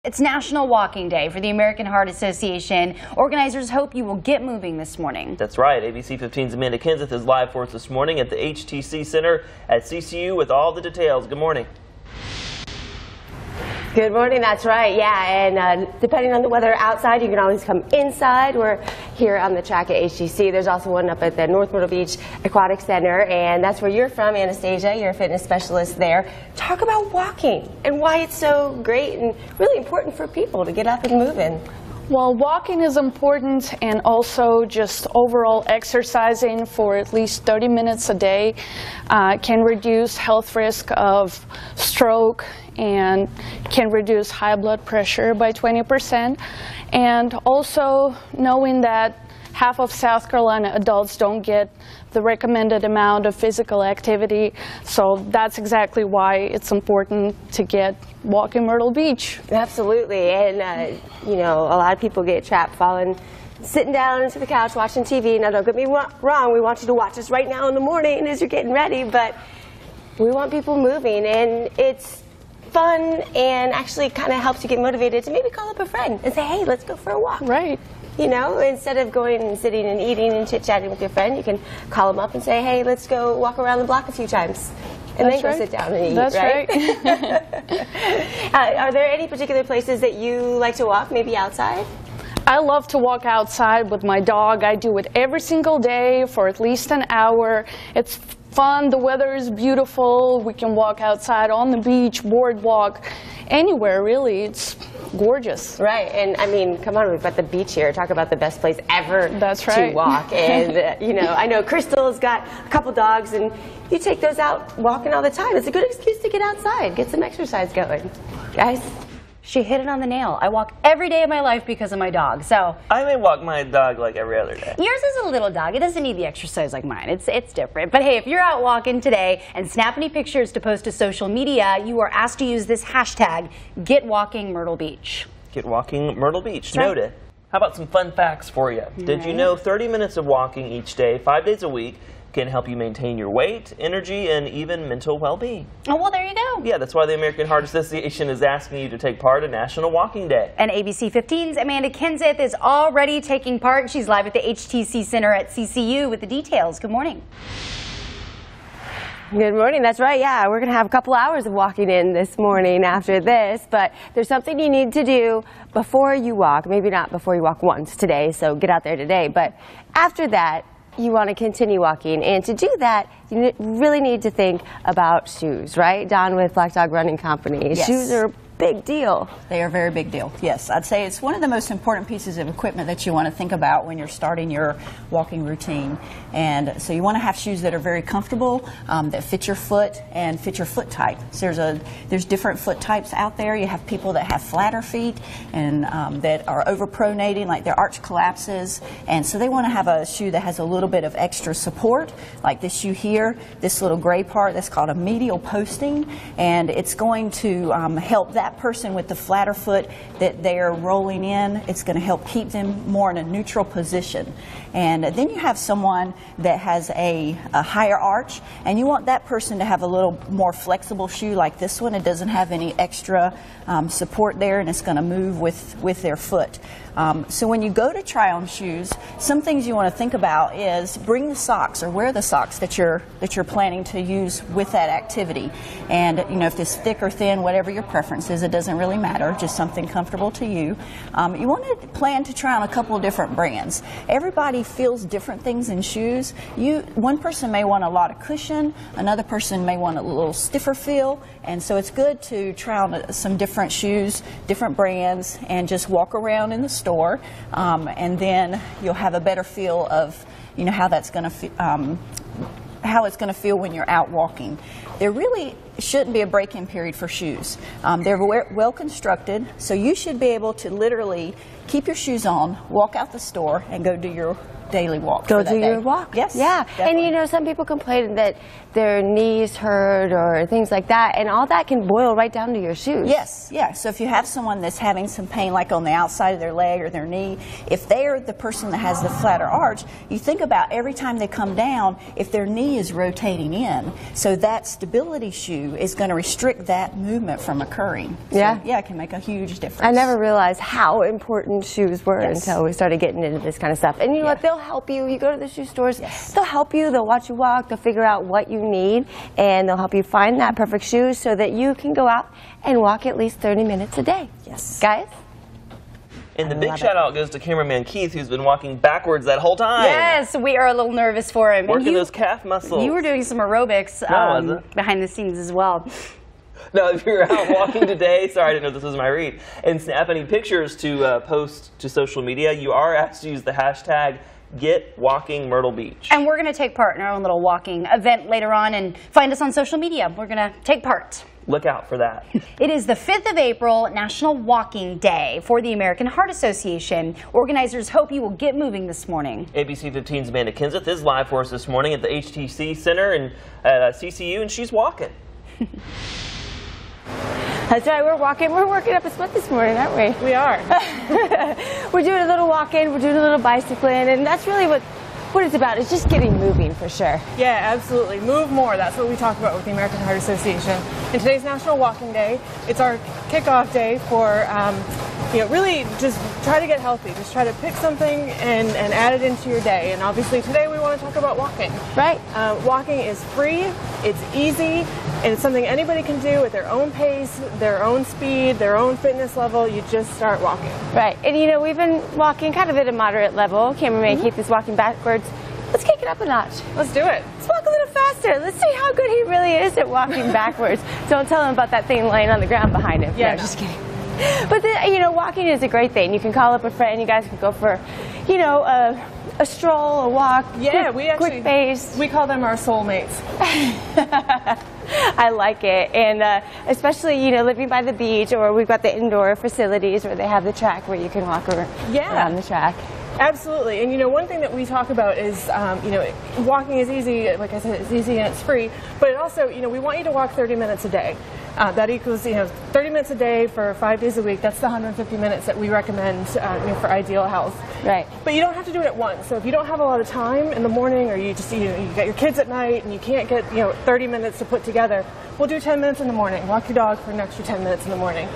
It's National Walking Day for the American Heart Association. Organizers hope you will get moving this morning. That's right. ABC 15's Amanda Kenseth is live for us this morning at the HTC Center at CCU with all the details. Good morning. Good morning, that's right, yeah, and depending on the weather outside, you can always come inside. We're here on the track at HTC. There's also one up at the North Myrtle Beach Aquatic Center, and that's where you're from, Anastasia. You're a fitness specialist there. Talk about walking and why it's so great and really important for people to get up and moving. Well, walking is important, and also just overall exercising for at least 30 minutes a day can reduce health risk of stroke and can reduce high blood pressure by 20%. And also knowing that half of South Carolina adults don't get the recommended amount of physical activity, so that's exactly why it's important to get walking Myrtle Beach. Absolutely, and you know, a lot of people get trapped sitting down into the couch watching TV. Now, don't get me wrong, we want you to watch us right now in the morning as you're getting ready, but we want people moving, and it's fun and actually kind of helps you get motivated to maybe call up a friend and say, hey, let's go for a walk. Right. You know, instead of going and sitting and eating and chit-chatting with your friend, you can call them up and say, hey, let's go walk around the block a few times. And then go sit down and eat, That's right? Are there any particular places that you like to walk, maybe outside? I love to walk outside with my dog. I do it every single day for at least an hour. It's fun, the weather is beautiful, we can walk outside on the beach, boardwalk, anywhere really. It's gorgeous. Right, and I mean, come on, we've got the beach here. Talk about the best place ever That's right. to walk. And you know, I know Crystal's got a couple dogs, and you take those out walking all the time. It's a good excuse to get outside, get some exercise going. Guys? She hit it on the nail. I walk every day of my life because of my dog. So I may walk my dog like every other day. Yours is a little dog. It doesn't need the exercise like mine. It's different. But hey, if you're out walking today and snap any pictures to post to social media, you are asked to use this hashtag, #GetWalkingMyrtleBeach. Get walking Myrtle Beach. Right. Noted. How about some fun facts for you? Did you know 30 minutes of walking each day, 5 days a week, can help you maintain your weight, energy, and even mental well-being? Oh, well, there you go. Yeah, that's why the American Heart Association is asking you to take part in National Walking Day. And ABC 15's Amanda Kenseth is already taking part. She's live at the HTC Center at CCU with the details. Good morning. Good morning, that's right, yeah. We're going to have a couple hours of walking in this morning after this, but there's something you need to do before you walk. Maybe not before you walk once today, so get out there today, but after that, you want to continue walking, and to do that, you really need to think about shoes, right? Dawn with Black Dog Running Company. Yes. Shoes are a big deal. They are a very big deal, yes. I'd say it's one of the most important pieces of equipment that you want to think about when you're starting your walking routine. And so you want to have shoes that are very comfortable, that fit your foot and fit your foot type. So there's different foot types out there. You have people that have flatter feet and that are overpronating, like their arch collapses. And so they want to have a shoe that has a little bit of extra support, like this shoe here, this little gray part that's called a medial posting. And it's going to help that person with the flatter foot that they're rolling in. It's going to help keep them more in a neutral position. And then you have someone that has a higher arch, and you want that person to have a little more flexible shoe like this one. It doesn't have any extra support there, and it's going to move with their foot. So when you go to try on shoes, some things you want to think about is bring the socks, or wear the socks that you're planning to use with that activity. And you know, if it's thick or thin, whatever your preference is, it doesn't really matter, just something comfortable to you. You want to plan to try on a couple of different brands. Everybody feels different things in shoes. One person may want a lot of cushion, another person may want a little stiffer feel, and so it's good to try on some different shoes, different brands, and just walk around in the store, and then you'll have a better feel of, you know, how that's going to how it's going to feel when you're out walking. There really shouldn't be a break-in period for shoes. They're well constructed, so you should be able to literally keep your shoes on, walk out the store, and go do your daily walk. Go do your walk. Yes. Yeah. Definitely. And you know, some people complain that their knees hurt or things like that, and all that can boil right down to your shoes. Yes. Yeah. So if you have someone that's having some pain, like on the outside of their leg or their knee, if they're the person that has the flatter arch, you think about every time they come down, if their knee is rotating in. So that stability shoe you is going to restrict that movement from occurring. Yeah. So, yeah, it can make a huge difference. I never realized how important shoes were Yes. until we started getting into this kind of stuff. And you know what? They'll help you. You go to the shoe stores, Yes. they'll help you. They'll watch you walk. They'll figure out what you need, and they'll help you find that perfect shoe so that you can go out and walk at least 30 minutes a day. Yes. Guys? And the big shout out goes to cameraman Keith, who's been walking backwards that whole time. Yes, we are a little nervous for him. Working And those calf muscles. You were doing some aerobics behind the scenes as well. No, if you're out walking today, sorry, I didn't know this was my read, and snap any pictures to post to social media, you are asked to use the hashtag #GetWalkingMyrtleBeach. And we're going to take part in our own little walking event later on, and find us on social media. We're going to take part. Look out for that. It is the 5th of April, National Walking Day for the American Heart Association. Organizers hope you will get moving this morning. ABC 15's Amanda Kenseth is live for us this morning at the HTC Center in CCU, and she's walking. That's right, we're walking. We're working up a sweat this morning, aren't we? We are. We're doing a little walking, we're doing a little bicycling, and that's really what it's about. It's just getting moving for sure. Yeah, absolutely. Move more. That's what we talk about with the American Heart Association. And today's National Walking Day. It's our kickoff day for, really just try to get healthy. Just try to pick something and add it into your day. And obviously today we want to talk about walking. Right. Walking is free, it's easy, and it's something anybody can do at their own pace, their own speed, their own fitness level. You just start walking. Right. And you know, we've been walking kind of at a moderate level. Cameraman Keith is walking backwards. Let's kick it up a notch. Let's do it. Let's walk a little faster. Let's see how good he really is at walking backwards. Don't tell him about that thing laying on the ground behind him. Yeah, no, just kidding. But walking is a great thing. You can call up a friend. You guys can go for, a stroll, a walk. Yeah, quick pace. we call them our soulmates. I like it, and especially living by the beach, or we've got the indoor facilities where they have the track where you can walk around the track. Absolutely, and one thing that we talk about is, walking is easy. Like I said, it's easy and it's free. But it also, we want you to walk 30 minutes a day. That equals, 30 minutes a day for 5 days a week. That's the 150 minutes that we recommend for ideal health. Right. But you don't have to do it at once. So if you don't have a lot of time in the morning, or you just, you got your kids at night and you can't get, 30 minutes to put together, we'll do 10 minutes in the morning. Walk your dog for an extra 10 minutes in the morning.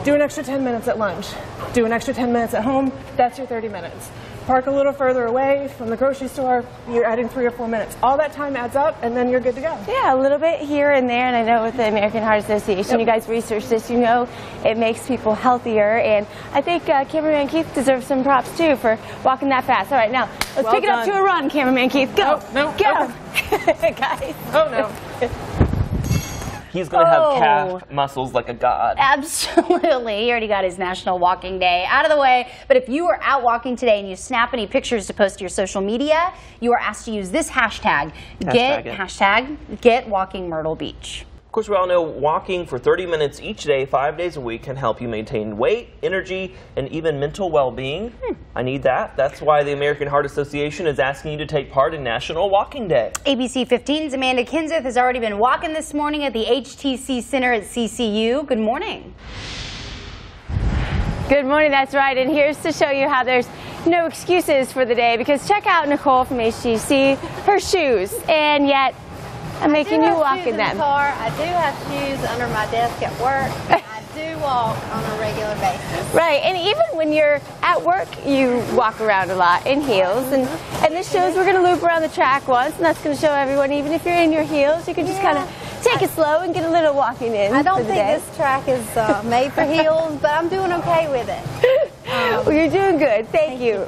Do an extra 10 minutes at lunch. Do an extra 10 minutes at home. That's your 30 minutes. Park a little further away from the grocery store, you're adding 3 or 4 minutes. All that time adds up, and then you're good to go. Yeah, a little bit here and there, and I know with the American Heart Association, you guys research this, it makes people healthier, and I think cameraman Keith deserves some props too for walking that fast. All right, now, let's pick it up to a run, cameraman Keith. Go! No, go! Guys. Oh, no. He's going to have calf muscles like a god. Absolutely. He already got his National Walking Day out of the way. But if you are out walking today and you snap any pictures to post to your social media, you are asked to use this hashtag. #GetWalkingMyrtleBeach. Of course, we all know walking for 30 minutes each day, 5 days a week, can help you maintain weight, energy, and even mental well-being. I need that. That's why the American Heart Association is asking you to take part in National Walking Day. ABC 15's Amanda Kenseth has already been walking this morning at the HTC Center at CCU. Good morning. Good morning, that's right, and here's to show you how there's no excuses for the day, because check out Nicole from HTC, her shoes, and yet I'm making you walk in them. I do have shoes under my desk at work. I do walk on a regular basis. Right, and even when you're at work, you walk around a lot in heels. And this shows we're going to loop around the track once, and that's going to show everyone, even if you're in your heels, you can just kind of take it slow and get a little walking in. I don't think this track is made for heels, but I'm doing okay with it. Well, you're doing good. Thank you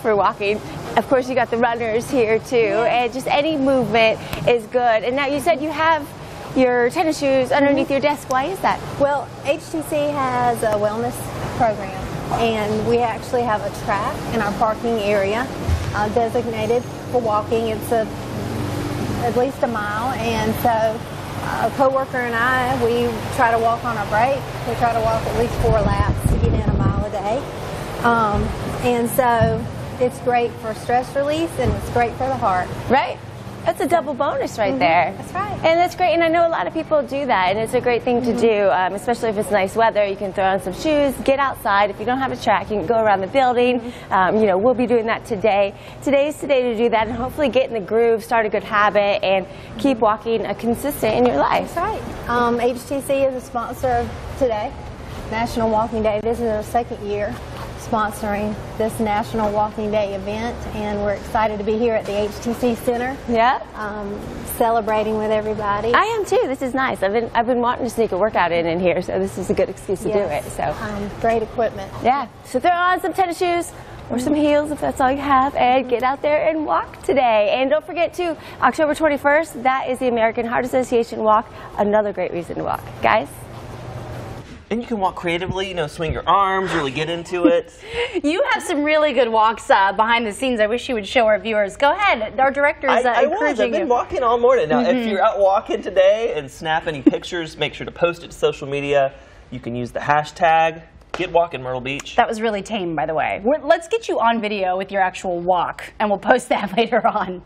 for walking. Of course, you got the runners here too, and just any movement is good. And now you said you have your tennis shoes underneath your desk. Why is that? Well, HTC has a wellness program, and we actually have a track in our parking area designated for walking. It's at least a mile, and so a coworker and I, we try to walk on our break. We try to walk at least 4 laps to get in a mile a day. And so it's great for stress release, and it's great for the heart. Right. That's a double bonus right there. That's right. And that's great. And I know a lot of people do that, and it's a great thing to do, especially if it's nice weather. You can throw on some shoes, get outside. If you don't have a track, you can go around the building. You know, we'll be doing that today. Today's today to do that and hopefully get in the groove, start a good habit, and keep walking consistent in your life. That's right. HTC is a sponsor of today, National Walking Day. This is our second year sponsoring this National Walking Day event, and we're excited to be here at the HTC Center. Yeah. Celebrating with everybody. I am too. This is nice. I've been wanting to sneak a workout in here, so this is a good excuse to do it. So great equipment. yeah. So throw on some tennis shoes or some heels if that's all you have, and get out there and walk today. And don't forget too, October 21st, that is the American Heart Association walk. Another great reason to walk, guys. And you can walk creatively, you know, swing your arms, really get into it. You have some really good walks behind the scenes. I wish you would show our viewers. Go ahead. Our director's encouraging I've been walking all morning. Now, if you're out walking today and snap any pictures, make sure to post it to social media. You can use the hashtag Get Walking Myrtle Beach. That was really tame, by the way. Let's get you on video with your actual walk, and we'll post that later on.